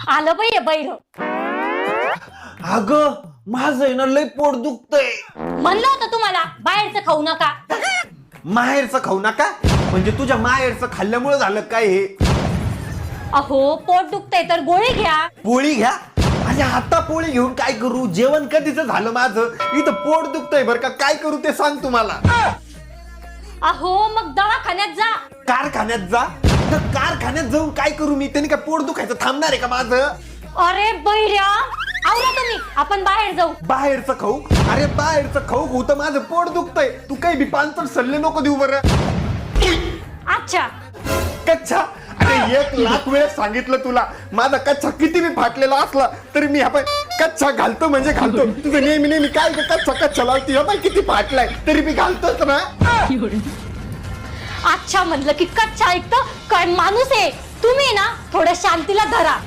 आलं बाई बैर. अगं माझं ना लय पोट दुखतंय. म्हणलं होतं तुम्हाला बाहेरचं खाऊ नका. माहेरचं खाऊ नका म्हणजे तुझ्या माहेरचं खाल्ल्यामुळे झालं काय हे? अहो पोट दुखतंय तर गोळी घ्या. पोळी घ्या आणि आता पोळी घेऊन काय करू? जेवण कधीच झालं माझं, इथं पोट दुखतंय बरं का. काय करू ते सांग तुम्हाला. अहो मग दवाखान्यात जा. कारखान्यात जा. तर कारखान्यात जाऊन काय करू मी? त्यांनी काय पोट दुखायचं थांबणार आहे का माझं? अरे बैर्या आवरा तुम्ही, आपण बाहेर जाऊ. बाहेरचं खाऊ? अरे बाहेरचं खाऊ खाऊ तर माझं पोट दुखतंय. तू काही बी पानसट सल्ले नको देऊ बरं. अच्छा कच्चा? अरे 1,00,000 वेळेस सांगितलं तुला, माझा कच्चा किती मी फाटलेला असला तरी मी आपण कच्चा घालतो म्हणजे घालतो. तुझं नेहमी नेहमी काय कच्चा कच्चा लावती, आपण किती फाटलाय तरी मी घालतोच ना. अच्छा म्हणलं की कच्चा ऐकतं काय माणूस आहे तुम्ही ना. थोड्या शांतीला धरा.